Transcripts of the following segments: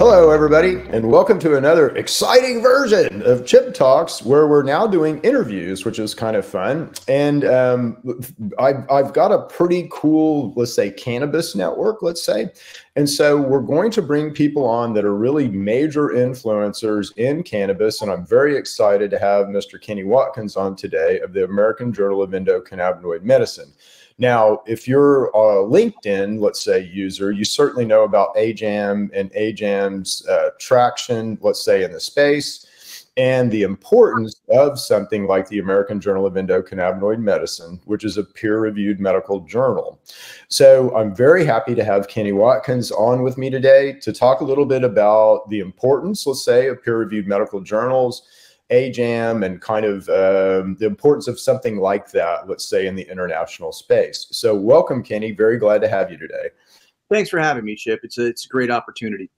Hello, everybody, and welcome to another exciting version of Chip Talks, where we're now doing interviews, which is kind of fun. And I've got a pretty cool, let's say, cannabis network, let's say. And so we're going to bring people on that are really major influencers in cannabis. And I'm very excited to have Mr. Kenny Watkins on today of the American Journal of Endocannabinoid Medicine. Now, if you're a LinkedIn, let's say, user, you certainly know about AJAM and AJAM's traction, let's say, in the space, and the importance of something like the American Journal of Endocannabinoid Medicine, which is a peer-reviewed medical journal. So I'm very happy to have Kenny Watkins on with me today to talk a little bit about the importance, let's say, of peer-reviewed medical journals, AJAM, and kind of the importance of something like that, let's say, in the international space. So welcome, Kenny. Very glad to have you today. Thanks for having me, Chip. It's a great opportunity.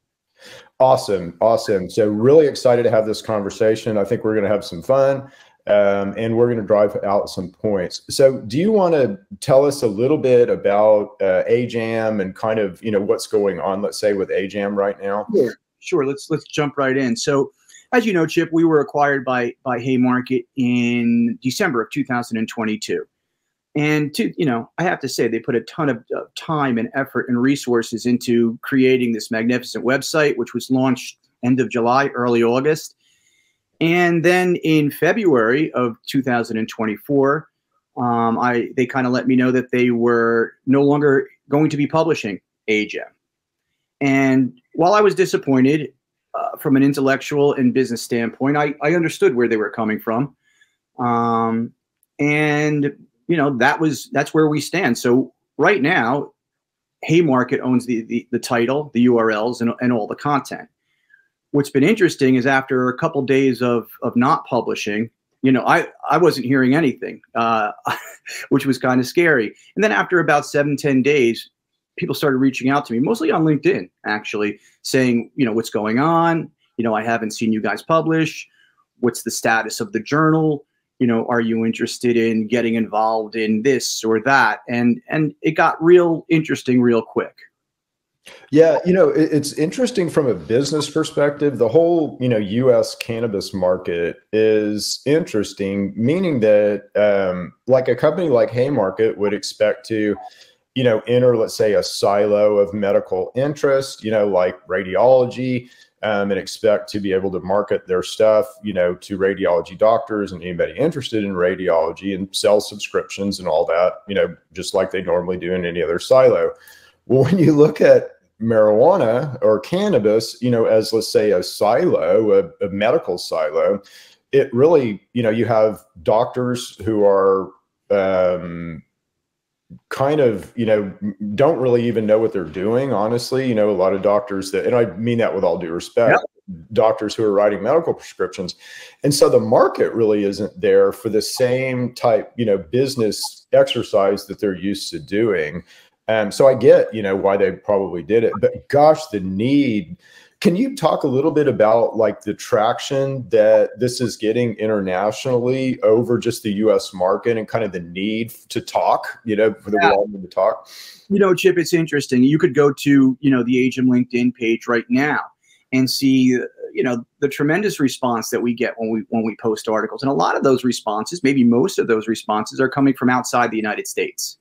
Awesome. Awesome. So really excited to have this conversation. I think we're going to have some fun and we're going to drive out some points. So do you want to tell us a little bit about AJAM and kind of, you know, what's going on, let's say, with AJAM right now? Sure. Let's jump right in. So, as you know, Chip, we were acquired by Haymarket in December of 2022. And I have to say, they put a ton of time and effort and resources into creating this magnificent website, which was launched end of July, early August. And then in February of 2024, they kind of let me know that they were no longer going to be publishing AJAM. And while I was disappointed, from an intellectual and business standpoint, I understood where they were coming from. And, that's where we stand. So right now, Haymarket owns the title, the URLs, and all the content. What's been interesting is after a couple days of not publishing, I wasn't hearing anything, which was kind of scary. And then after about 7-10 days, people started reaching out to me, mostly on LinkedIn, actually, saying, what's going on? I haven't seen you guys publish. What's the status of the journal? Are you interested in getting involved in this or that? And it got real interesting real quick. Yeah, it's interesting from a business perspective. The whole, U.S. cannabis market is interesting, meaning that like a company like Haymarket would expect to enter, let's say, a silo of medical interest, like radiology, and expect to be able to market their stuff, to radiology doctors and anybody interested in radiology and sell subscriptions and all that, just like they normally do in any other silo. Well, when you look at marijuana or cannabis, as, let's say, a silo, a medical silo, it really, you have doctors who are, kind of, don't really even know what they're doing, honestly. A lot of doctors that, and I mean that with all due respect, doctors who are writing medical prescriptions. And so the market really isn't there for the same type, business exercise that they're used to doing. So I get, why they probably did it, but gosh, the need. Can you talk a little bit about like the traction that this is getting internationally over just the U.S. market and kind of the need to talk, for the world to talk? Chip, it's interesting. You could go to, the AJAM LinkedIn page right now and see, the tremendous response that we get when we post articles. And a lot of those responses, maybe most of those responses, are coming from outside the United States.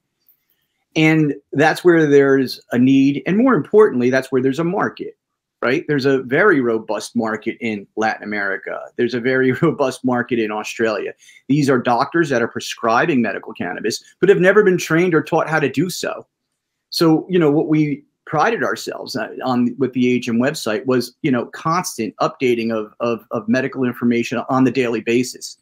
And that's where there's a need. And more importantly, that's where there's a market. Right? There's a very robust market in Latin America. There's a very robust market in Australia. These are doctors that are prescribing medical cannabis, but have never been trained or taught how to do so. So, what we prided ourselves on with the AJAM website was, constant updating of medical information on the daily basis.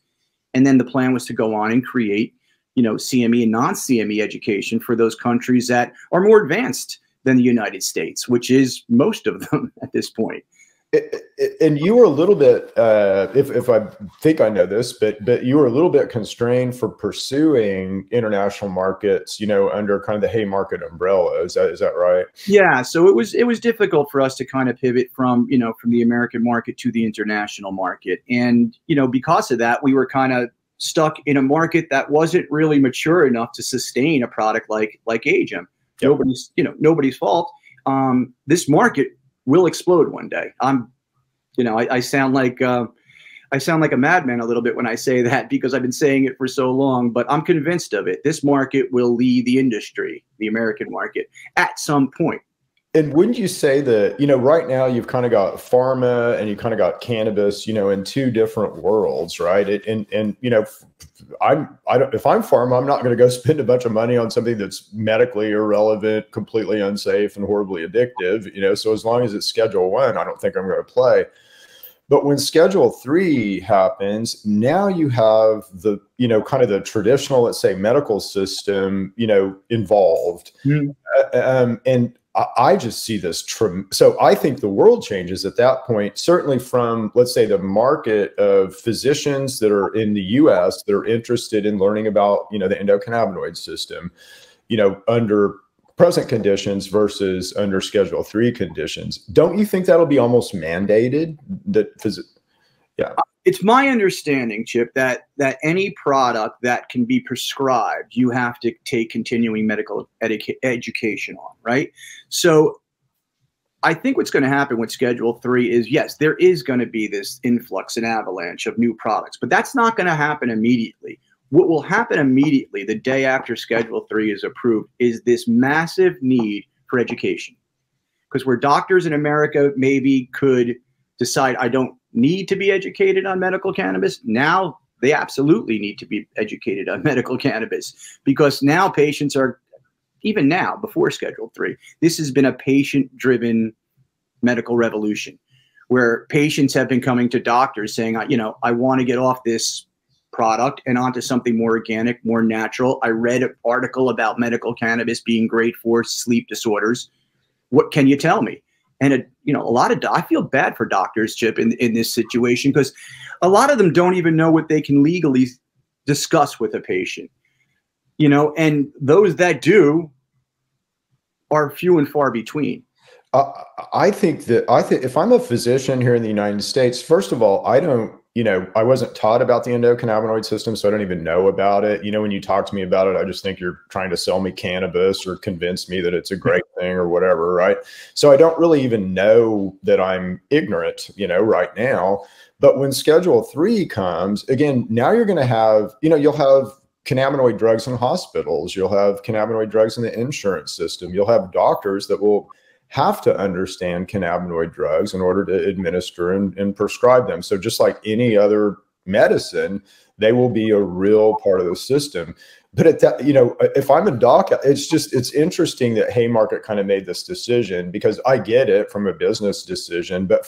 And then the plan was to go on and create, CME and non-CME education for those countries that are more advanced than the United States, which is most of them at this point. And you were a little bit, if I think I know this, but you were a little bit constrained for pursuing international markets, under kind of the Haymarket umbrella. Is that right? Yeah. So it was difficult for us to kind of pivot from the American market to the international market, and because of that, we were kind of stuck in a market that wasn't really mature enough to sustain a product like AJAM. Nobody's fault. This market will explode one day. I sound like a madman a little bit when I say that, because I've been saying it for so long, but I'm convinced of it. This market will lead the industry, the American market, at some point. And wouldn't you say that, right now you've kind of got pharma and you kind of got cannabis, in two different worlds, right? If I'm pharma, I'm not going to go spend a bunch of money on something that's medically irrelevant, completely unsafe, and horribly addictive, so as long as it's Schedule 1, I don't think I'm going to play. But when Schedule 3 happens, now you have the, kind of the traditional, let's say, medical system, involved. And I just see this. So I think the world changes at that point, certainly from, let's say, the market of physicians that are in the US that are interested in learning about, the endocannabinoid system, under present conditions versus under Schedule 3 conditions. Don't you think that'll be almost mandated that yeah. It's my understanding, Chip, that any product that can be prescribed, you have to take continuing medical education on, right? So I think what's going to happen with Schedule 3 is, yes, there is going to be this influx and avalanche of new products, but that's not going to happen immediately. What will happen immediately the day after Schedule 3 is approved is this massive need for education. Because where doctors in America maybe could decide, I don't need to be educated on medical cannabis, now they absolutely need to be educated on medical cannabis, because now patients are, even now, before Schedule 3, this has been a patient-driven medical revolution where patients have been coming to doctors saying, I want to get off this product and onto something more organic, more natural. I read an article about medical cannabis being great for sleep disorders. What can you tell me? And I feel bad for doctors, Chip, in this situation, because a lot of them don't even know what they can legally discuss with a patient, and those that do are few and far between. I think if I'm a physician here in the United States, first of all, I wasn't taught about the endocannabinoid system, so I don't even know about it. When you talk to me about it, I just think you're trying to sell me cannabis or convince me that it's a great thing or whatever, right? So I don't really even know that I'm ignorant, right now. But when Schedule 3 comes, again, now you're going to have, you'll have cannabinoid drugs in hospitals. You'll have cannabinoid drugs in the insurance system. You'll have doctors that will have to understand cannabinoid drugs in order to administer and prescribe them. So just like any other medicine, they will be a real part of the system. But at that, if I'm a doc, it's interesting that Haymarket kind of made this decision, because I get it from a business decision, but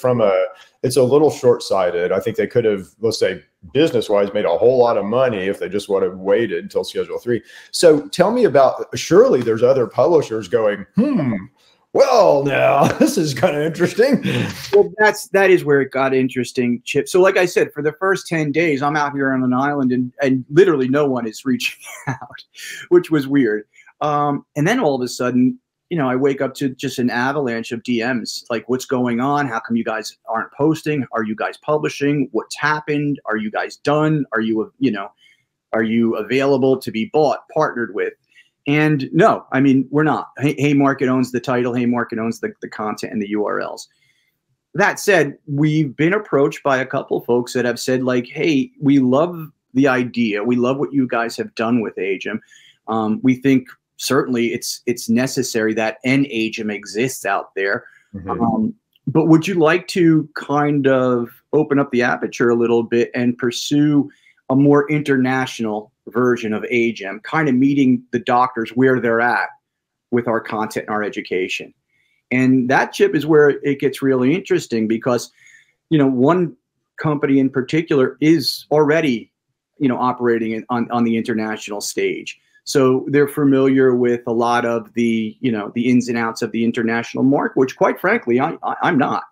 it's a little short-sighted. I think they could have, let's say, business-wise, made a whole lot of money if they just would have waited until Schedule 3. So tell me about, surely there's other publishers going, well, now this is kind of interesting. Well, that is where it got interesting, Chip. So like I said, for the first 10 days, I'm out here on an island and literally no one is reaching out, which was weird. And then all of a sudden, I wake up to just an avalanche of DMs, like, what's going on? How come you guys aren't posting? Are you guys publishing? What's happened? Are you guys done? Are you available to be bought, partnered with? And no, we're not. Haymarket owns the title. Haymarket owns the content and the URLs. That said, we've been approached by a couple folks that have said, like, hey, we love the idea. We love what you guys have done with AGEM. We think certainly it's necessary that an AGEM exists out there. But would you like to kind of open up the aperture a little bit and pursue a more international version of AGEM, kind of meeting the doctors where they're at with our content and our education? And that, Chip, is where it gets really interesting, because, one company in particular is already, operating on the international stage. So they're familiar with a lot of the, the ins and outs of the international market, which, quite frankly, I'm not.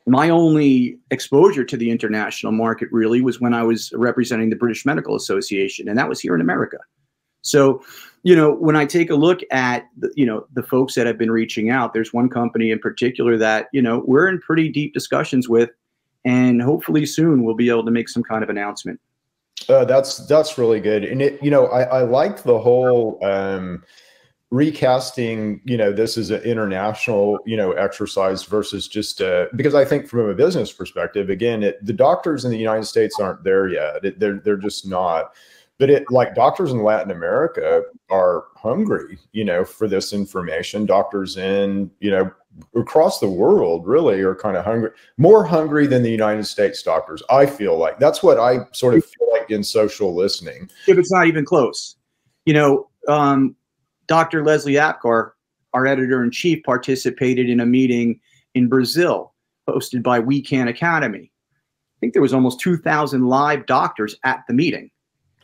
My only exposure to the international market really was when I was representing the British Medical Association, and that was here in America. So, when I take a look at, the folks that have been reaching out, there's one company in particular that, we're in pretty deep discussions with, and hopefully soon we'll be able to make some kind of announcement. That's really good. And I like the whole, recasting, this is an international, exercise versus just because I think from a business perspective, again, the doctors in the United States aren't there yet. They're just not. But like doctors in Latin America are hungry, for this information. Doctors in, across the world really are kind of hungry, more hungry than the United States doctors. I feel like that's what I sort of feel like in social listening. If it's not even close, Dr. Leslie Apgar, our editor-in-chief, participated in a meeting in Brazil hosted by We Can Academy. I think there was almost 2,000 live doctors at the meeting.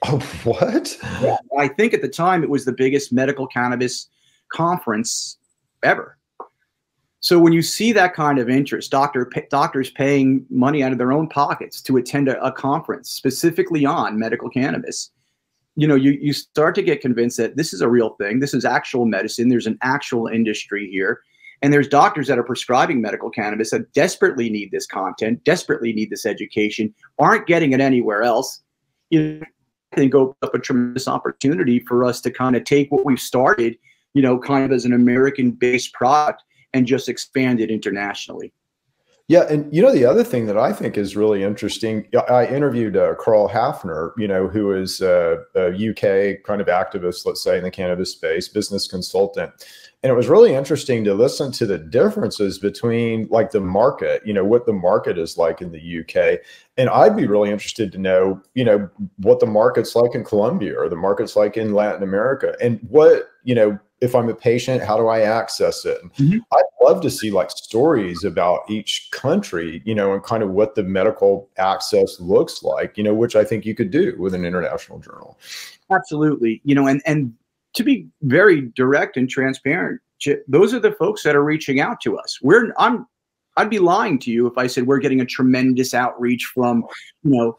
Oh, what? Yeah, I think at the time it was the biggest medical cannabis conference ever. So when you see that kind of interest, doctors paying money out of their own pockets to attend a conference specifically on medical cannabis, you start to get convinced that this is a real thing. This is actual medicine. There's an actual industry here. And there's doctors that are prescribing medical cannabis that desperately need this content, desperately need this education, aren't getting it anywhere else. I think open up a tremendous opportunity for us to kind of take what we've started, kind of as an American-based product and just expand it internationally. Yeah. And, the other thing that I think is really interesting, I interviewed Carl Hafner, who is a UK kind of activist, let's say, in the cannabis space, business consultant. And it was really interesting to listen to the differences between like the market, what the market is like in the UK. And I'd be really interested to know, what the market's like in Colombia or the market's like in Latin America, and what, if I'm a patient, how do I access it? Mm-hmm. I'd love to see like stories about each country, and kind of what the medical access looks like, which I think you could do with an international journal. Absolutely. And to be very direct and transparent, those are the folks that are reaching out to us. I'd be lying to you if I said we're getting a tremendous outreach from,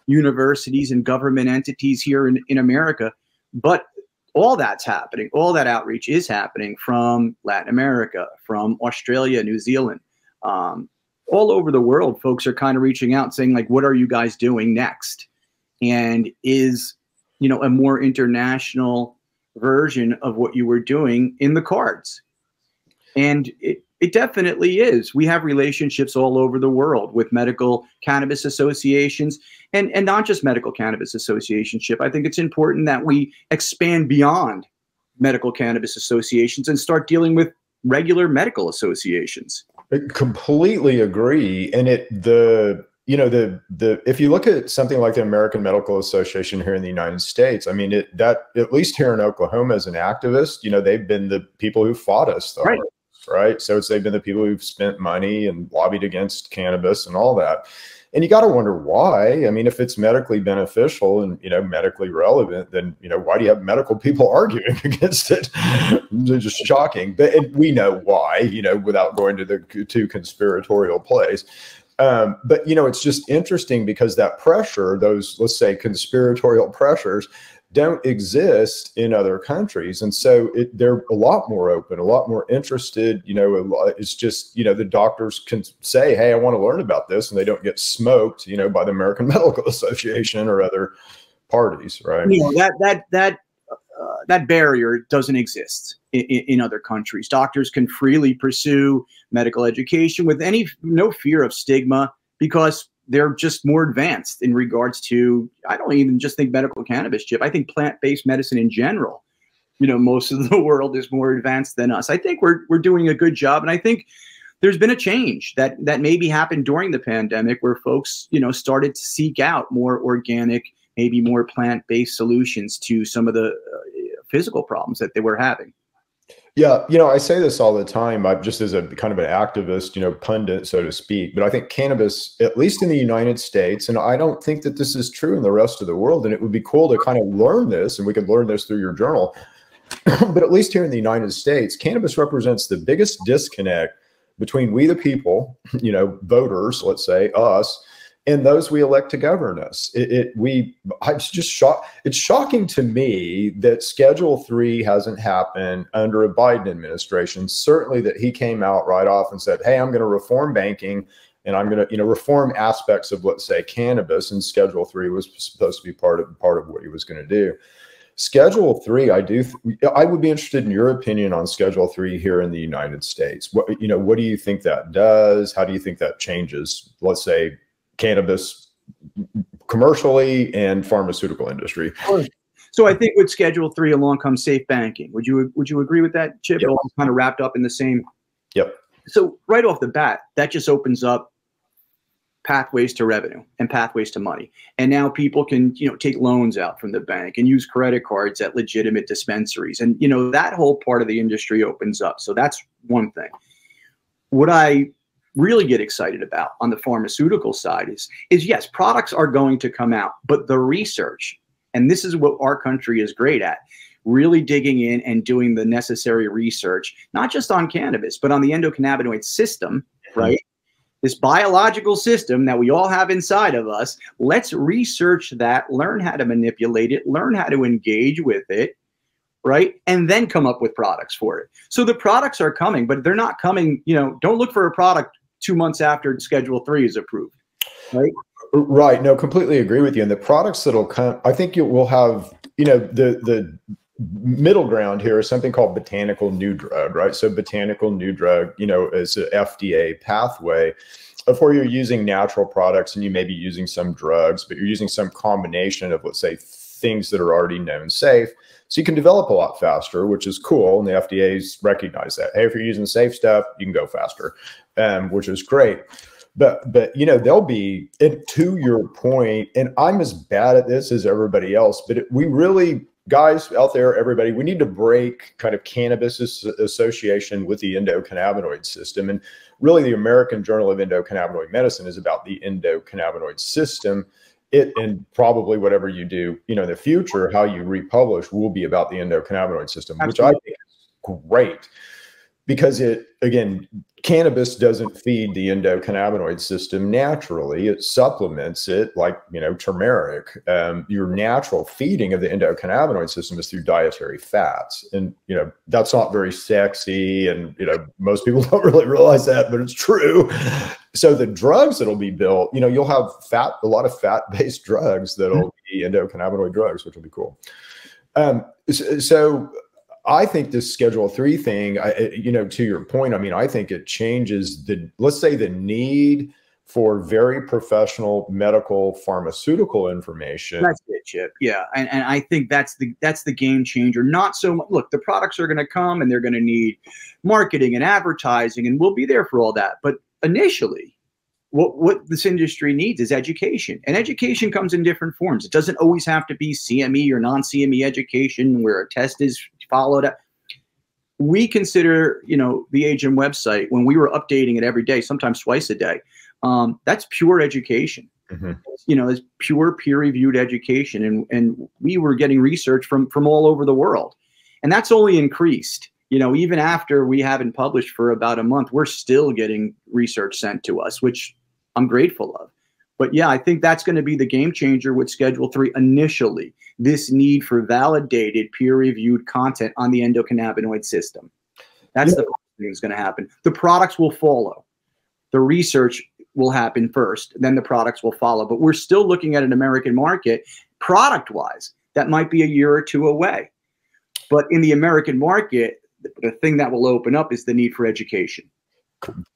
universities and government entities here in America, but all that's happening. All that outreach is happening from Latin America, from Australia, New Zealand, all over the world. Folks are kind of reaching out saying like, what are you guys doing next? And is, a more international version of what you were doing in the cards? And it definitely is. We have relationships all over the world with medical cannabis associations and not just medical cannabis associations. I think it's important that we expand beyond medical cannabis associations and start dealing with regular medical associations. I completely agree. And if you look at something like the American Medical Association here in the United States, I mean, at least here in Oklahoma as an activist, they've been the people who fought us. Though. Right. So they've been the people who've spent money and lobbied against cannabis and all that. And you got to wonder why. I mean, if it's medically beneficial and, medically relevant, then, why do you have medical people arguing against it? It's just shocking. But we know why, without going to the too conspiratorial place. But, it's just interesting because that pressure, those, let's say, conspiratorial pressures, don't exist in other countries. And so they're a lot more open, a lot more interested. It's just, the doctors can say, hey, I want to learn about this. And they don't get smoked, by the American Medical Association or other parties. Right. That barrier doesn't exist in other countries. Doctors can freely pursue medical education with no fear of stigma because they're just more advanced in regards to, I don't even just think medical cannabis, Chip. I think plant-based medicine in general. Most of the world is more advanced than us. I think we're doing a good job. And I think there's been a change that maybe happened during the pandemic where folks, started to seek out more organic, maybe more plant-based solutions to some of the physical problems that they were having. Yeah, I say this all the time, just as a kind of an activist, pundit, so to speak, but I think cannabis, at least in the United States, and I don't think that this is true in the rest of the world, and it would be cool to kind of learn this, and we could learn this through your journal, but at least here in the United States, cannabis represents the biggest disconnect between we the people, voters, let's say, us, and those we elect to govern us. It's just shocked. It's shocking to me that Schedule 3 hasn't happened under a Biden administration. Certainly that he came out right off and said, hey, I'm going to reform banking and I'm going to, reform aspects of, let's say, cannabis, and Schedule 3 was supposed to be part of what he was going to do. Schedule 3, I would be interested in your opinion on Schedule 3 here in the United States. What do you think that does? How do you think that changes, let's say, cannabis commercially and pharmaceutical industry? So I think with Schedule 3 along comes safe banking. Would you agree with that, Chip? Yep. All kind of wrapped up in the same. Yep. So right off the bat, that just opens up pathways to revenue and pathways to money. And now people can, take loans out from the bank and use credit cards at legitimate dispensaries. And, that whole part of the industry opens up. So that's one thing. What I really get excited about on the pharmaceutical side is yes, products are going to come out, but the research, and this is what our country is great at, really digging in and doing the necessary research, not just on cannabis, but on the endocannabinoid system, right? This biological system that we all have inside of us. Let's research that, learn how to manipulate it, learn how to engage with it, right? And then come up with products for it. So the products are coming, but they're not coming, don't look for a product 2 months after Schedule 3 is approved, right? Right. No, completely agree with you. And the products that'll come, I think you will have, the middle ground here is something called botanical new drug, right? So botanical new drug, is an FDA pathway of where you're using natural products and you may be using some drugs, but you're using some combination of, let's say, things that are already known safe. So you can develop a lot faster, which is cool. And the FDA's recognize that. Hey, if you're using safe stuff, you can go faster, which is great. But they'll be, and to your point, and I'm as bad at this as everybody else, but we really, guys out there, everybody, we need to break kind of cannabis association with the endocannabinoid system. And really the American Journal of Endocannabinoid Medicine is about the endocannabinoid system. And probably whatever you do, in the future, how you republish will be about the endocannabinoid system, which I think is great. Because cannabis doesn't feed the endocannabinoid system naturally. It supplements it like, turmeric. Your natural feeding of the endocannabinoid system is through dietary fats. And, that's not very sexy. And, most people don't really realize that, but it's true. So the drugs that'll be built, you'll have a lot of fat-based drugs that'll be endocannabinoid drugs, which will be cool. So I think this Schedule 3 thing, to your point, I think it changes let's say the need for very professional medical pharmaceutical information. That's it, Chip. Yeah. And I think that's the game changer. Not so much, look, the products are going to come and they're going to need marketing and advertising, and we'll be there for all that. But initially, what this industry needs is education, and education comes in different forms. It doesn't always have to be CME or non-CME education where a test is followed up. We consider, the AGM website, when we were updating it every day, sometimes twice a day, that's pure education. It's pure peer-reviewed education, and we were getting research from all over the world, and that's only increased. Even after we haven't published for about a month, we're still getting research sent to us, which I'm grateful of. But yeah, I think that's going to be the game changer with Schedule 3 initially, this need for validated, peer-reviewed content on the endocannabinoid system. That's the first thing that's going to happen. The products will follow. The research will happen first, then the products will follow. But we're still looking at an American market, product-wise, that might be a year or two away. But in the American market, the thing that will open up is the need for education.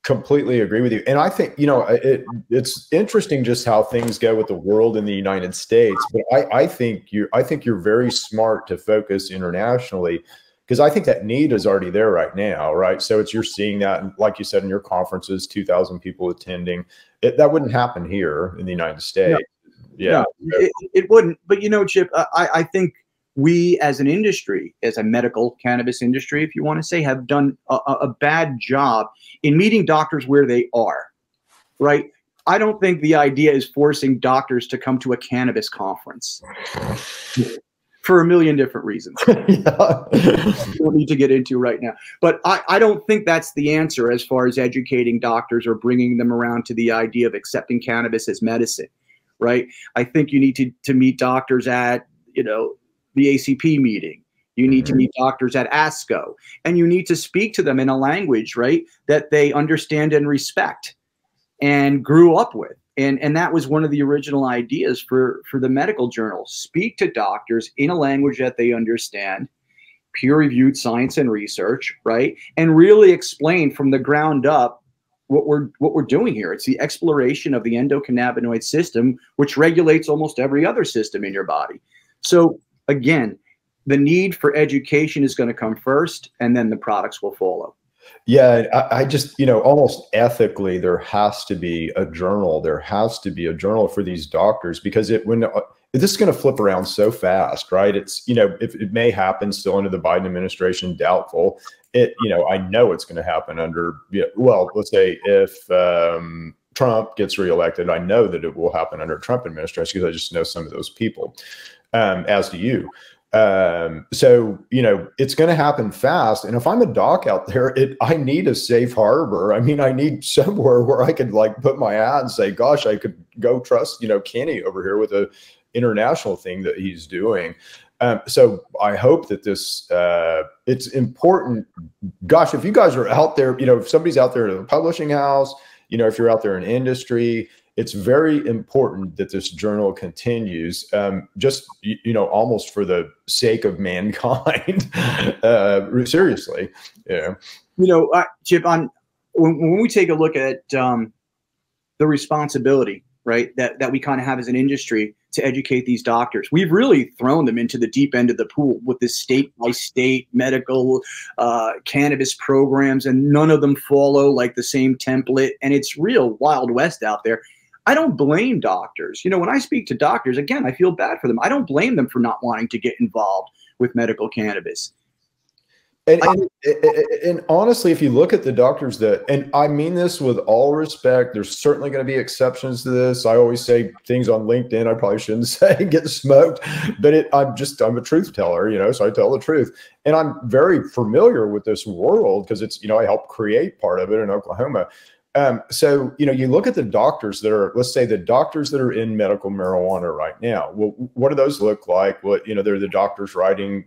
Completely agree with you. And I think, it's interesting just how things go with the world in the United States. But I think you're very smart to focus internationally, because I think that need is already there right now, right? So you're seeing that, and like you said, in your conferences, 2,000 people attending. That wouldn't happen here in the United States. No, it wouldn't. But Chip, I think we as an industry, as a medical cannabis industry, if you want to say, have done a bad job in meeting doctors where they are, right? I don't think the idea is forcing doctors to come to a cannabis conference for a million different reasons. We don't need to get into right now. But I don't think that's the answer as far as educating doctors or bringing them around to the idea of accepting cannabis as medicine, right? I think you need to meet doctors at, the ACP meeting. You need to meet doctors at ASCO, and you need to speak to them in a language, right, that they understand and respect and grew up with. And that was one of the original ideas for the medical journal. Speak to doctors in a language that they understand, peer-reviewed science and research, right? And really explain from the ground up what we're doing here. It's the exploration of the endocannabinoid system, which regulates almost every other system in your body. So again, the need for education is going to come first, and then the products will follow. Yeah, I just, almost ethically, there has to be a journal. There has to be a journal for these doctors, because this is going to flip around so fast, right? It's, if it may happen still under the Biden administration, doubtful. I know it's going to happen under, well, let's say if Trump gets reelected, I know that it will happen under Trump administration, because I just know some of those people, as do you. So, it's going to happen fast. And if I'm a doc out there, I need a safe harbor. I mean, I need somewhere where I could like put my ad and say, gosh, I could go trust, Kenny over here with a international thing that he's doing. So I hope that this, it's important. Gosh, if you guys are out there, if somebody's out there in a publishing house, if you're out there in industry, it's very important that this journal continues, just, almost for the sake of mankind. Seriously. Yeah. Chip, when we take a look at the responsibility, right, that we kind of have as an industry to educate these doctors, we've really thrown them into the deep end of the pool with this state-by-state medical cannabis programs, and none of them follow like the same template, and it's real Wild West out there. I don't blame doctors. When I speak to doctors, again, I feel bad for them. I don't blame them for not wanting to get involved with medical cannabis. And honestly, if you look at the doctors and I mean this with all respect, there's certainly going to be exceptions to this. I always say things on LinkedIn I probably shouldn't say, get smoked, but I'm a truth teller, so I tell the truth. And I'm very familiar with this world because it's, I helped create part of it in Oklahoma. So, you look at the doctors that are, let's say the doctors that are in medical marijuana right now. Well, what do those look like? Well, they're the doctors writing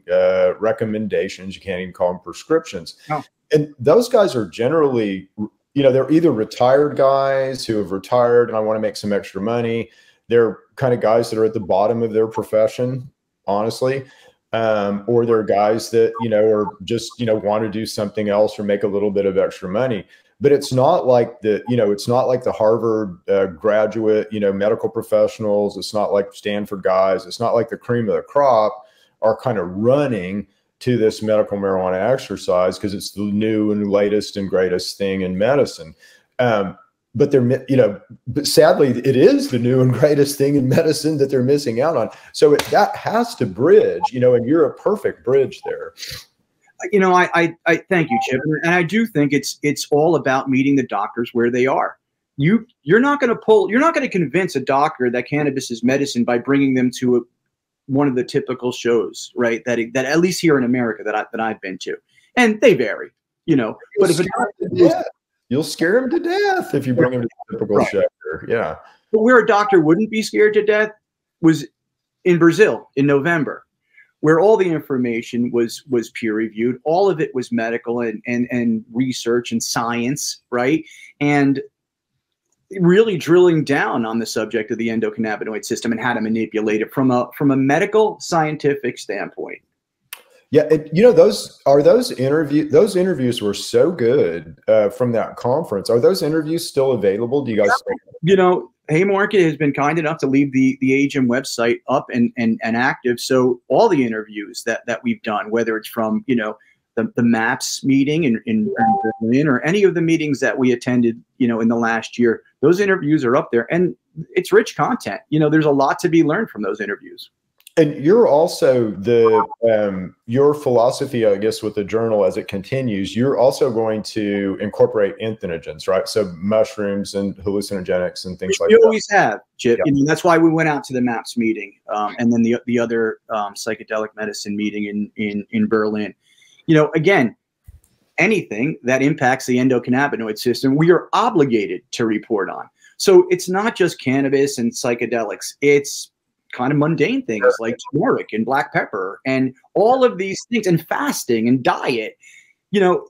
recommendations. You can't even call them prescriptions. No. And those guys are generally, they're either retired guys who have retired and I want to make some extra money. They're kind of guys that are at the bottom of their profession, honestly. Or they're guys that, are just, want to do something else or make a little bit of extra money. But it's not like it's not like the Harvard graduate, medical professionals. It's not like Stanford guys. It's not like the cream of the crop are kind of running to this medical marijuana exercise because it's the new and latest and greatest thing in medicine. But but sadly, it is the new and greatest thing in medicine that they're missing out on. So that has to bridge, and you're a perfect bridge there. I thank you, Chip, and I do think it's all about meeting the doctors where they are. You're not going to convince a doctor that cannabis is medicine by bringing them to one of the typical shows, right? That at least here in America that I've been to, and they vary, But you'll scare them to death if you bring them to the typical show. Yeah. But where a doctor wouldn't be scared to death was in Brazil in November, where all the information was peer reviewed. All of it was medical and research and science, right? And really drilling down on the subject of the endocannabinoid system and how to manipulate it from a medical scientific standpoint. Yeah, those interviews were so good from that conference. Are those interviews still available? Do you guys? Haymarket has been kind enough to leave the AGM website up and active. So all the interviews that we've done, whether it's from, the MAPS meeting in Berlin or any of the meetings that we attended, in the last year, those interviews are up there and it's rich content. There's a lot to be learned from those interviews. And you're also your philosophy, I guess, with the journal as it continues, you're also going to incorporate entheogens, right? So mushrooms and hallucinogenics and things like that. We always have, Chip. Yeah. That's why we went out to the MAPS meeting and then the other psychedelic medicine meeting in Berlin. Again, anything that impacts the endocannabinoid system, we are obligated to report on. So it's not just cannabis and psychedelics. It's kind of mundane things like turmeric and black pepper and all of these things, and fasting and diet.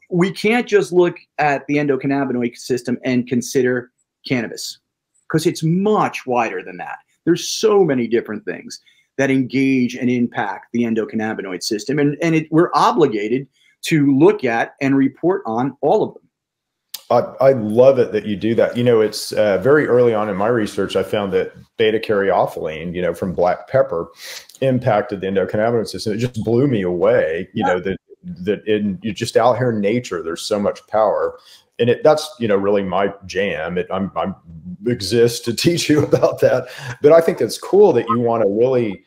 We can't just look at the endocannabinoid system and consider cannabis. because it's much wider than that. There's so many different things that engage and impact the endocannabinoid system. And we're obligated to look at and report on all of them. I love it that you do that. It's very early on in my research, I found that beta-caryophyllene, from black pepper impacted the endocannabinoid system. It just blew me away, you're just out here in nature, there's so much power. And that's, really my jam. I exist to teach you about that. But I think it's cool that you want to really,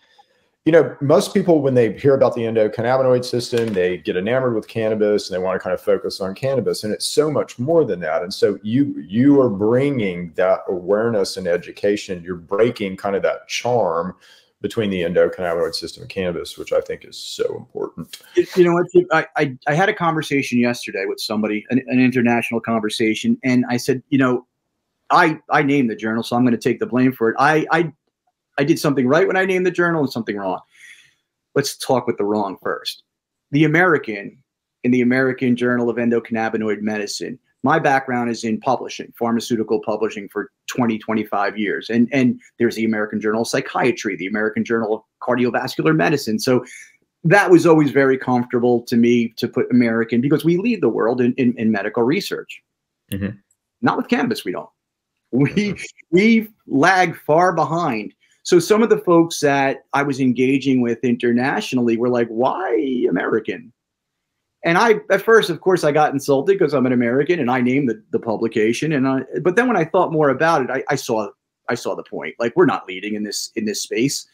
most people, when they hear about the endocannabinoid system, they get enamored with cannabis and they want to kind of focus on cannabis. And it's so much more than that. And so you are bringing that awareness and education. You're breaking kind of that charm between the endocannabinoid system and cannabis, which I think is so important. You know what? I had a conversation yesterday with somebody, an international conversation, and I said, I named the journal, so I'm going to take the blame for it. I did something right when I named the journal and something wrong. Let's talk with the wrong first. In the American Journal of Endocannabinoid Medicine, my background is in publishing, pharmaceutical publishing for 20, 25 years. And there's the American Journal of Psychiatry, the American Journal of Cardiovascular Medicine. So that was always very comfortable to me to put American, because we lead the world in medical research. Mm-hmm. Not with cannabis, we don't. We lag far behind. So some of the folks that I was engaging with internationally were like, why American? And at first, of course, I got insulted because I'm an American and I named the publication. But then when I thought more about it, I saw the point. Like, we're not leading in this space.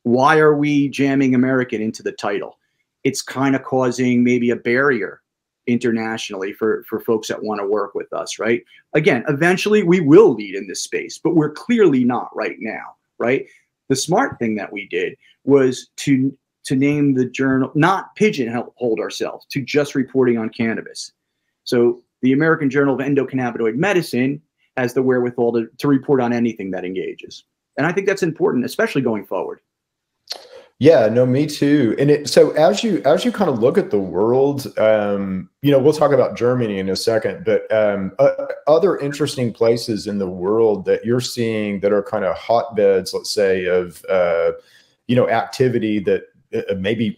Why are we jamming American into the title? It's kind of causing maybe a barrier internationally for folks that want to work with us, right? Again, eventually we will lead in this space, but we're clearly not right now, right? The smart thing that we did was to name the journal, not pigeonhole ourselves to just reporting on cannabis. So the American Journal of Endocannabinoid Medicine has the wherewithal to report on anything that engages. And I think that's important, especially going forward. Yeah, no, me too. And so as you kind of look at the world, we'll talk about Germany in a second, but other interesting places in the world that you're seeing that are kind of hotbeds, let's say, of activity that maybe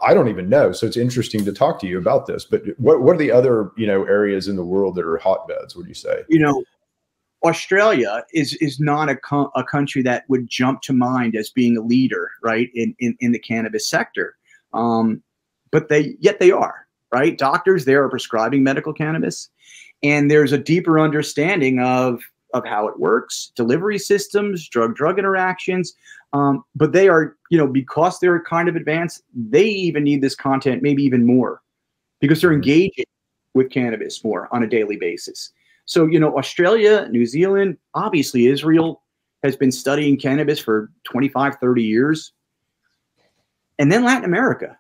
I don't even know. So it's interesting to talk to you about this. But what are the other areas in the world that are hotbeds, would you say? Australia is not a country that would jump to mind as being a leader, right, in the cannabis sector. But they are, right? Doctors there are prescribing medical cannabis, and there's a deeper understanding of how it works, delivery systems, drug-drug interactions. But they are, because they're kind of advanced, they even need this content maybe even more because they're engaging with cannabis more on a daily basis. So, Australia, New Zealand, obviously Israel has been studying cannabis for 25, 30 years. And then Latin America.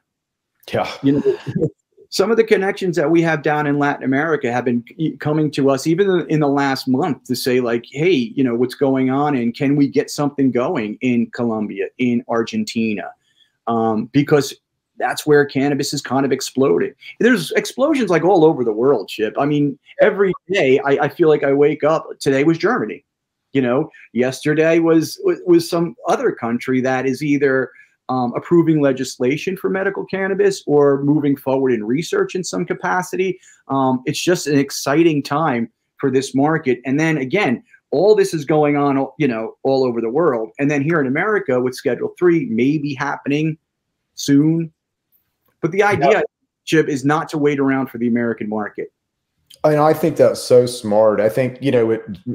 Yeah. Some of the connections that we have down in Latin America have been coming to us even in the last month to say, like, hey, what's going on, and can we get something going in Colombia, in Argentina? Because that's where cannabis is kind of exploding. There's explosions like all over the world, Chip. I mean, every day I feel like I wake up. Today was Germany. Yesterday was some other country that is either approving legislation for medical cannabis or moving forward in research in some capacity. It's just an exciting time for this market. And then again, all this is going on, all over the world. And then here in America with Schedule 3 maybe happening soon. But the idea, Chip, is not to wait around for the American market. And I think that's so smart. I think,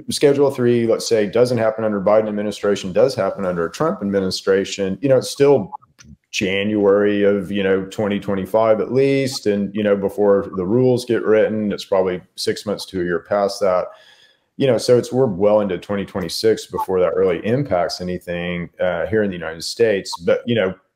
Schedule 3, let's say, doesn't happen under Biden administration, does happen under a Trump administration. It's still January of, 2025 at least. And, before the rules get written, it's probably 6 months to a year past that. So we're well into 2026 before that really impacts anything here in the United States. But,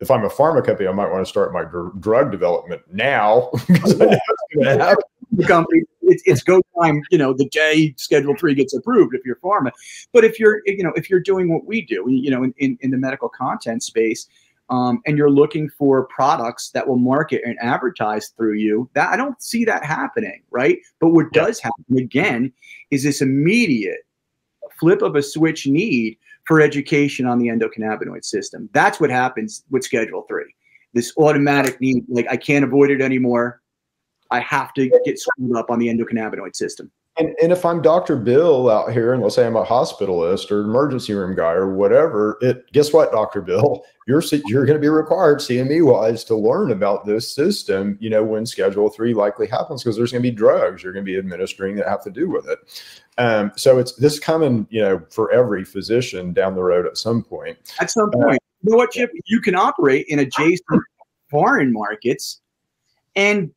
if I'm a pharma company, I might want to start my drug development now because I know it's going to happen. The company, it's go time, the day Schedule 3 gets approved if you're pharma. But if you're doing what we do, in the medical content space, and you're looking for products that will market and advertise through you, that I don't see that happening, right? But what does happen again is this immediate flip of a switch need for education on the endocannabinoid system. That's what happens with Schedule 3. This automatic need, like I can't avoid it anymore. I have to get screwed up on the endocannabinoid system. And if I'm Dr. Bill out here, and let's say I'm a hospitalist or emergency room guy or whatever, guess what, Dr. Bill, you're going to be required CME wise to learn about this system, you know, when Schedule 3 likely happens, because there's going to be drugs you're going to be administering that have to do with it. So it's this coming, you know, for every physician down the road at some point. At some point, you know what, Chip? You can operate in adjacent foreign markets, and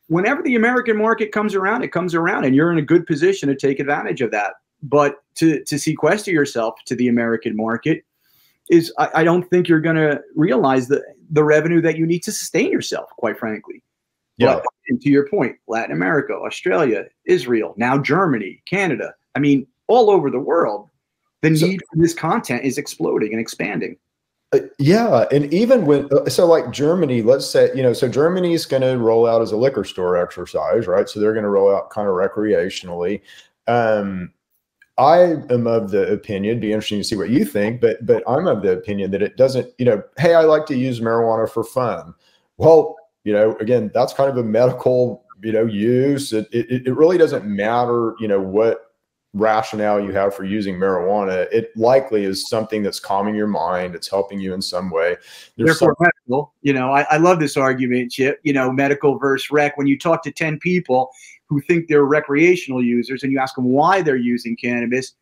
whenever the American market comes around, it comes around, and you're in a good position to take advantage of that. But to sequester yourself to the American market is, I don't think you're going to realize the revenue that you need to sustain yourself, quite frankly. Yeah. But, and to your point, Latin America, Australia, Israel, now Germany, Canada. I mean, all over the world, the need for this content is exploding and expanding. Yeah. And even when, so like Germany, let's say, you know, so Germany's going to roll out as a liquor store exercise, right? So they're going to roll out kind of recreationally. I am of the opinion, it'd be interesting to see what you think, but I'm of the opinion that it doesn't, you know, hey, I like to use marijuana for fun. Well, you know, again, that's kind of a medical, you know, use. It really doesn't matter, you know, what rationale you have for using marijuana. It likely is something that's calming your mind. It's helping you in some way. Therefore, medical, you know, I love this argument, Chip, you know, medical versus rec. When you talk to 10 people who think they're recreational users and you ask them why they're using cannabis,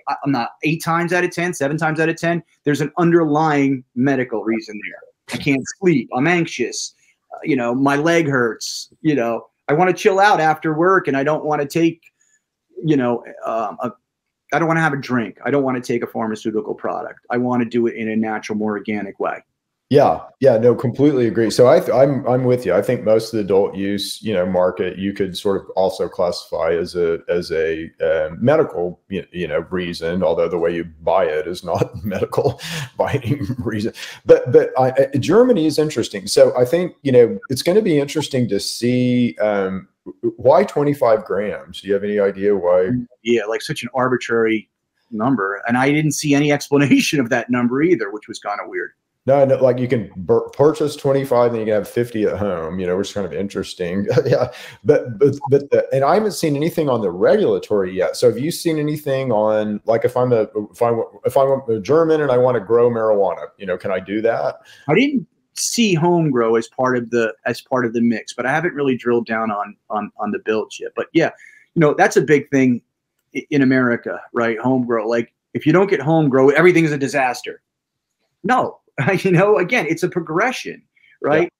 I'm not 8 times out of 10, 7 times out of 10, there's an underlying medical reason there. I can't sleep. I'm anxious. You know, my leg hurts. You know, I want to chill out after work and I don't want to take, you know, I don't want to have a drink. I don't want to take a pharmaceutical product. I want to do it in a natural, more organic way. Yeah. Yeah. No, completely agree. So I'm with you. I think most of the adult use, you know, market, you could sort of also classify as a medical, you know, reason, although the way you buy it is not medical by any reason. But Germany is interesting. So I think, you know, it's going to be interesting to see why 25 grams. Do you have any idea why? Yeah, like such an arbitrary number. And I didn't see any explanation of that number either, which was kind of weird. No, like you can purchase 25 and you can have 50 at home, you know, which is kind of interesting. Yeah. And I haven't seen anything on the regulatory yet. So have you seen anything on, like, if I'm a German and I want to grow marijuana, you know, can I do that? I didn't see home grow as part of the mix, but I haven't really drilled down on the build yet. But yeah, you know, that's a big thing in America, right? Home grow. Like if you don't get home grow, everything's a disaster. No. You know, again, it's a progression, right?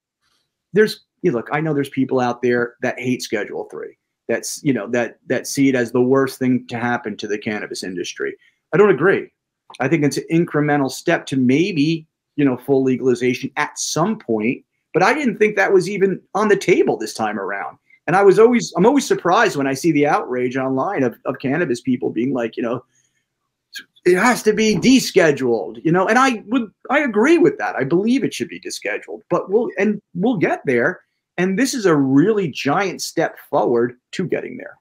Yeah. Look, I know there's people out there that hate Schedule 3. That's, you know, that see it as the worst thing to happen to the cannabis industry. I don't agree. I think it's an incremental step to maybe, you know, full legalization at some point, but I didn't think that was even on the table this time around. And I'm always surprised when I see the outrage online of cannabis people being like, you know, it has to be descheduled, you know, and I agree with that. I believe it should be descheduled, but we'll get there. And this is a really giant step forward to getting there.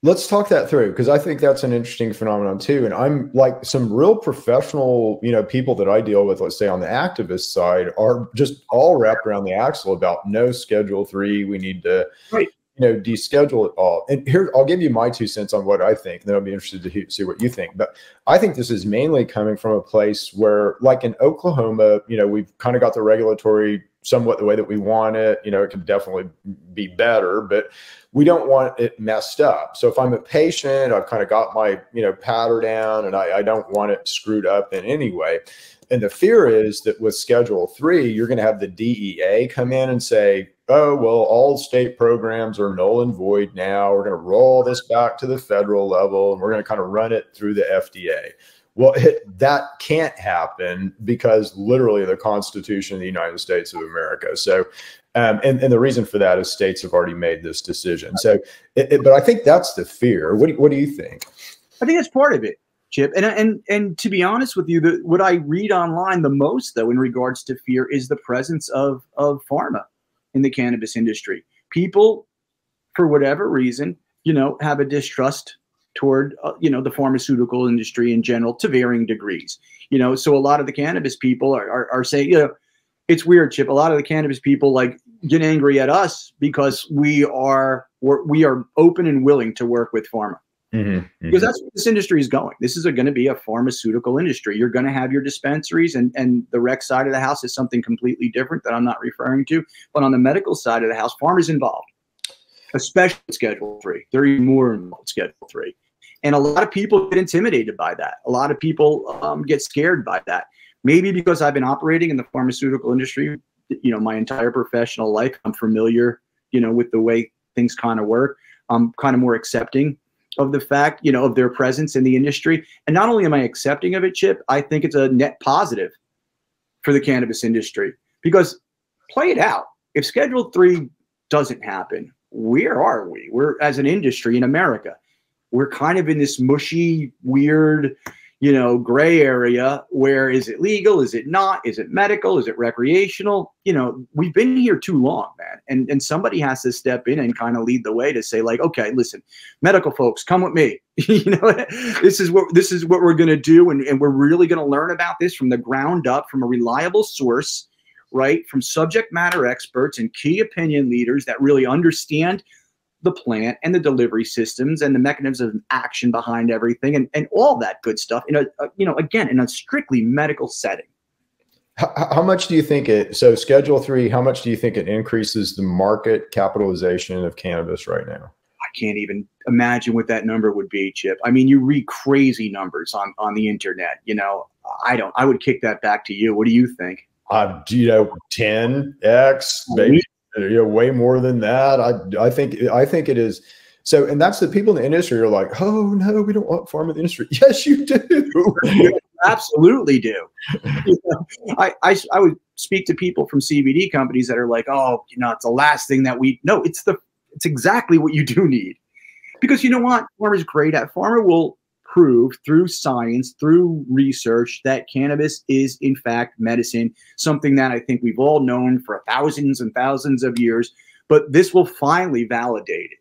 Let's talk that through, because I think that's an interesting phenomenon too. And I'm like, some real professional, you know, people that I deal with, let's say on the activist side, are just all wrapped around the axle about no Schedule 3. We need to, you know, deschedule it all. And here, I'll give you my 2 cents on what I think. Then I'll be interested to see what you think. But I think this is mainly coming from a place where, like in Oklahoma, you know, we've kind of got the regulatory somewhat the way that we want it. You know, it can definitely be better, but we don't want it messed up. So if I'm a patient, I've kind of got my, you know, patter down, and I don't want it screwed up in any way. And the fear is that with Schedule 3, you're going to have the DEA come in and say, oh, well, all state programs are null and void now. We're going to roll this back to the federal level, and we're going to kind of run it through the FDA. Well, that can't happen, because literally the Constitution of the United States of America. So, and the reason for that is states have already made this decision. So, but I think that's the fear. What do you think? I think that's part of it. Chip. And to be honest with you, what I read online the most, though, in regards to fear is the presence of pharma in the cannabis industry. People, for whatever reason, have a distrust toward, the pharmaceutical industry in general to varying degrees. So a lot of the cannabis people are saying, it's weird, Chip. A lot of the cannabis people get angry at us because we are open and willing to work with pharma. Because that's where this industry is going. This is going to be a pharmaceutical industry. You're going to have your dispensaries, and the rec side of the house is something completely different that I'm not referring to. But on the medical side of the house, pharma's involved, especially Schedule 3. They're even more involved in Schedule 3. And a lot of people get intimidated by that. A lot of people get scared by that. Maybe because I've been operating in the pharmaceutical industry, my entire professional life. I'm familiar, with the way things kind of work. I'm kind of more accepting of the fact, of their presence in the industry. And not only am I accepting of it, Chip, I think it's a net positive for the cannabis industry. Because play it out. If Schedule 3 doesn't happen, where are we? We're, as an industry in America, we're kind of in this mushy, weird, gray area where is it legal? Is it not? Is it medical? Is it recreational? We've been here too long, man. And somebody has to step in and kind of lead the way to say, okay, listen, medical folks, come with me. This is what we're going to do. And we're really going to learn about this from the ground up, from a reliable source, right? From subject matter experts and key opinion leaders that really understand the plant and the delivery systems and the mechanisms of action behind everything and all that good stuff in again, in a strictly medical setting. How much do you think so Schedule 3, how much do you think it increases the market capitalization of cannabis right now? I can't even imagine what that number would be, Chip. I mean, you read crazy numbers on the internet, I would kick that back to you. What do you think? 10x, maybe. Way more than that. I think it is. So, and that's the people in the industry are like, oh no, we don't want pharma in the industry. Yes, you do. You absolutely do. I would speak to people from CBD companies that are like, oh, it's the last thing that no, it's exactly what you do need. Because you know what? Pharma is great at. Pharma will prove through science, through research, that cannabis is in fact medicine, something that I think we've all known for thousands and thousands of years, but this will finally validate it.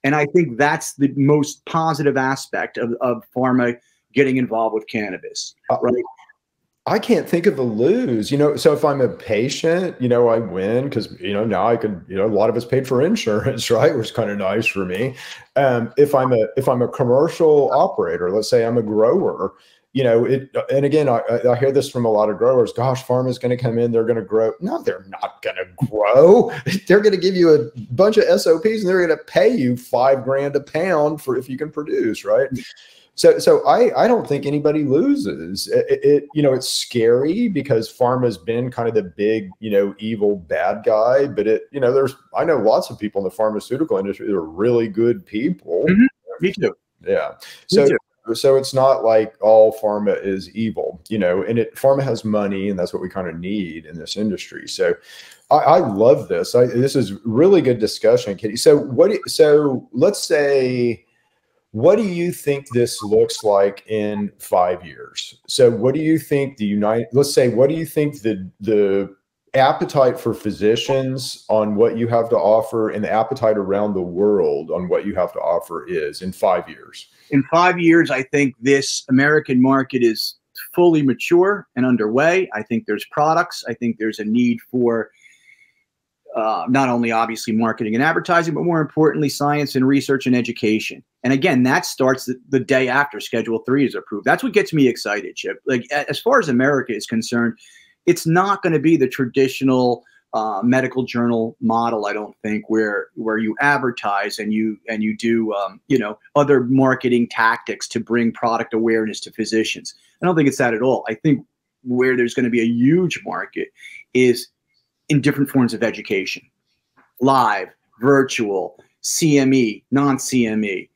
And I think that's the most positive aspect of pharma getting involved with cannabis, right? I can't think of a lose, so if I'm a patient, I win because, now I can, a lot of it's paid for insurance, right? Which is kind of nice for me. If I'm a commercial operator, let's say I'm a grower, and again, I hear this from a lot of growers, gosh, pharma's going to come in, they're going to grow. No, they're not going to grow. They're going to give you a bunch of SOPs and they're going to pay you $5,000 a pound for if you can produce, right? So I don't think anybody loses. It's scary because pharma's been kind of the big, evil bad guy, but I know lots of people in the pharmaceutical industry that are really good people. Mm-hmm. Me too. Yeah. Me too. So it's not like all pharma is evil, and pharma has money, and that's what we kind of need in this industry. So I love this. This is really good discussion, Kitty. So let's say, what do you think this looks like in 5 years? So what do you think what do you think the appetite for physicians on what you have to offer and the appetite around the world on what you have to offer is in 5 years? In 5 years, I think this American market is fully mature and underway. I think there's products. I think there's a need for not only obviously marketing and advertising, but more importantly, science and research and education. And again, that starts the day after Schedule 3 is approved. That's what gets me excited, Chip. As far as America is concerned, it's not going to be the traditional medical journal model, I don't think, where you advertise and you do other marketing tactics to bring product awareness to physicians. I don't think it's that at all. I think where there's going to be a huge market is in different forms of education, live, virtual, CME, non-CME,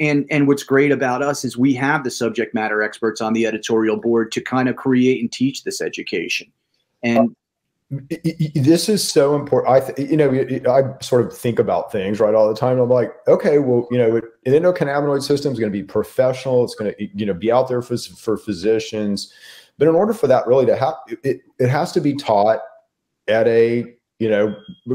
and what's great about us is we have the subject matter experts on the editorial board to kind of create and teach this education. And This is so important. I sort of think about things right all the time. I'm like, okay, well, an endocannabinoid system is going to be professional. It's going to, be out there for physicians. But in order for that really to happen, it has to be taught at a,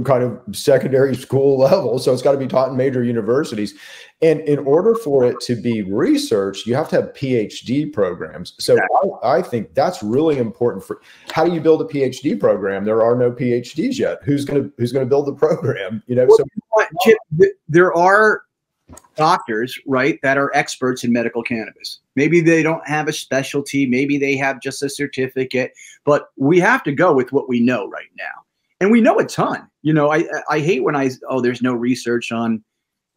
kind of secondary school level. So it's got to be taught in major universities. And in order for it to be researched, you have to have PhD programs. So I think that's really important. For how do you build a PhD program? There are no PhDs yet. Who's going to build the program? So Chip, there are doctors, right, that are experts in medical cannabis. Maybe they don't have a specialty. Maybe they have just a certificate, but we have to go with what we know right now. And we know a ton. I hate when there's no research on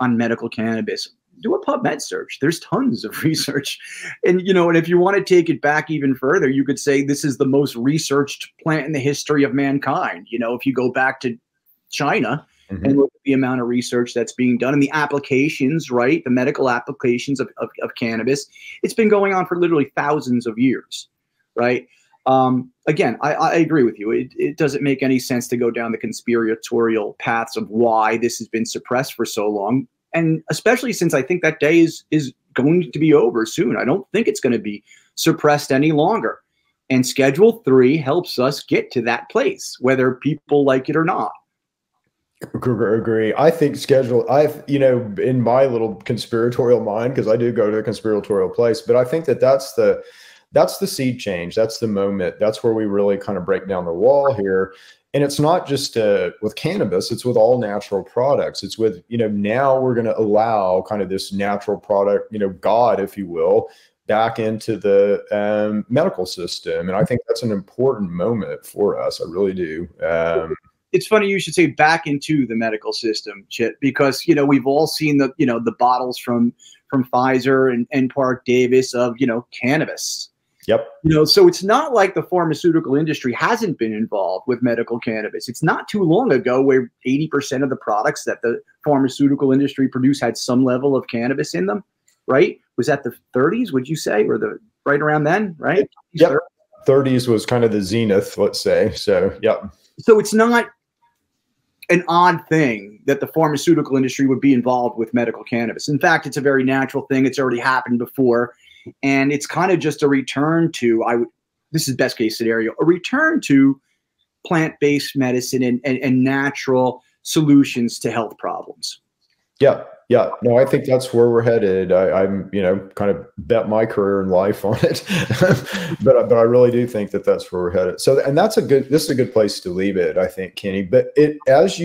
medical cannabis. Do a PubMed search. There's tons of research. And, and if you want to take it back even further, you could say this is the most researched plant in the history of mankind. If you go back to China and look at the amount of research that's being done and the applications, right? The medical applications of cannabis, it's been going on for literally thousands of years, right? Again, I agree with you. It doesn't make any sense to go down the conspiratorial paths of why this has been suppressed for so long. And especially since I think that day is going to be over soon. I don't think it's going to be suppressed any longer. And Schedule 3 helps us get to that place, whether people like it or not. Agree. I think in my little conspiratorial mind, because I do go to a conspiratorial place, but I think that's the seed change. That's the moment. That's where we really kind of break down the wall here. And it's not just with cannabis, it's with all natural products. It's with, now we're going to allow kind of this natural product, God, if you will, back into the medical system. And I think that's an important moment for us. I really do. It's funny you should say back into the medical system, Chip, because, we've all seen the bottles from Pfizer and Park Davis of, cannabis. Yep. So it's not like the pharmaceutical industry hasn't been involved with medical cannabis. It's not too long ago where 80% of the products that the pharmaceutical industry produced had some level of cannabis in them, right? Was that the 30s, would you say, or right around then, right? Yep. 30s was kind of the zenith, let's say. So, yep. So it's not an odd thing that the pharmaceutical industry would be involved with medical cannabis. In fact, it's a very natural thing. It's already happened before. And it's kind of just a return to, this is best case scenario, a return to plant-based medicine and natural solutions to health problems. Yeah. Yeah. No, I think that's where we're headed. I'm, kind of bet my career in life on it, but I really do think that that's where we're headed. So, and this is a good place to leave it, I think, Kenny. But as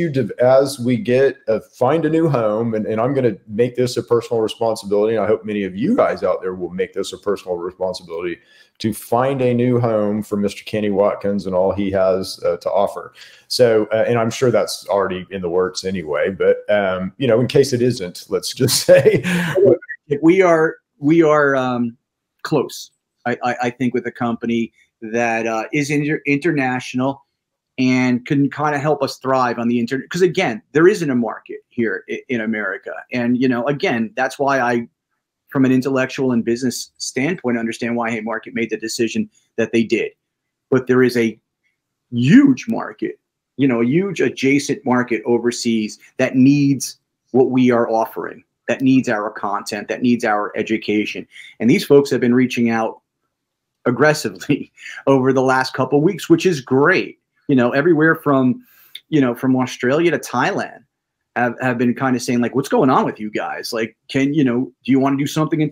we get find a new home, and I'm going to make this a personal responsibility. And I hope many of you guys out there will make this a personal responsibility to find a new home for Mr. Kenny Watkins and all he has to offer. So, and I'm sure that's already in the works anyway, but, in case it isn't, let's just say we are close. I think with a company that is international and can kind of help us thrive on the internet. Because again, there isn't a market here in America. And, again, that's why I, from an intellectual and business standpoint, understand why Haymarket made the decision that they did. But there is a huge market, a huge adjacent market overseas that needs what we are offering, that needs our content, that needs our education. And these folks have been reaching out aggressively over the last couple of weeks, which is great. Everywhere from Australia to Thailand have been kind of saying, like, what's going on with you guys? Like, do you want to do something?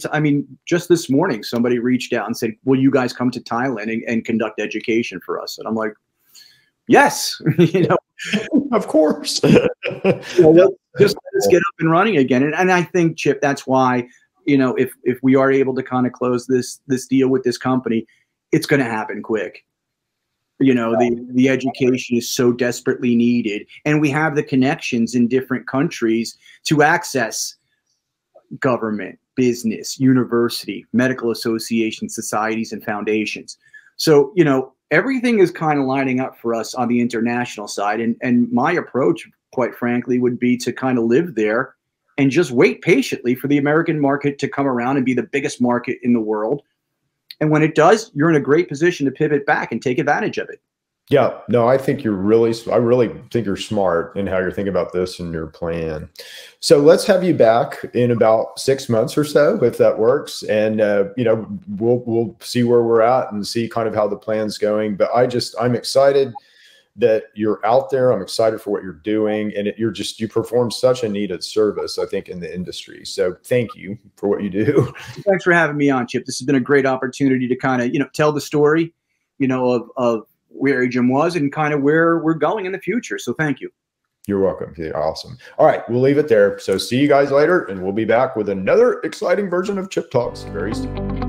Just this morning, somebody reached out and said, will you guys come to Thailand and conduct education for us? And I'm like, yes, of course. Just let's get up and running again. And I think, Chip, that's why, if we are able to kind of close this deal with this company, it's going to happen quick. The education is so desperately needed, and we have the connections in different countries to access government, business, university, medical associations, societies, and foundations. So, everything is kind of lining up for us on the international side. And my approach, quite frankly, would be to kind of live there and just wait patiently for the American market to come around and be the biggest market in the world. And when it does, you're in a great position to pivot back and take advantage of it. Yeah, no, I really think you're smart in how you're thinking about this and your plan. So let's have you back in about 6 months or so, if that works. And, we'll see where we're at and see kind of how the plan's going. But I'm excited that you're out there. I'm excited for what you're doing. And you perform such a needed service, I think, in the industry. So thank you for what you do. Thanks for having me on, Chip. This has been a great opportunity to kind of, tell the story, of where Jim was and kind of where we're going in the future. So thank you. You're welcome. Yeah, awesome. All right, we'll leave it there. So see you guys later, and we'll be back with another exciting version of Chip Talks very soon.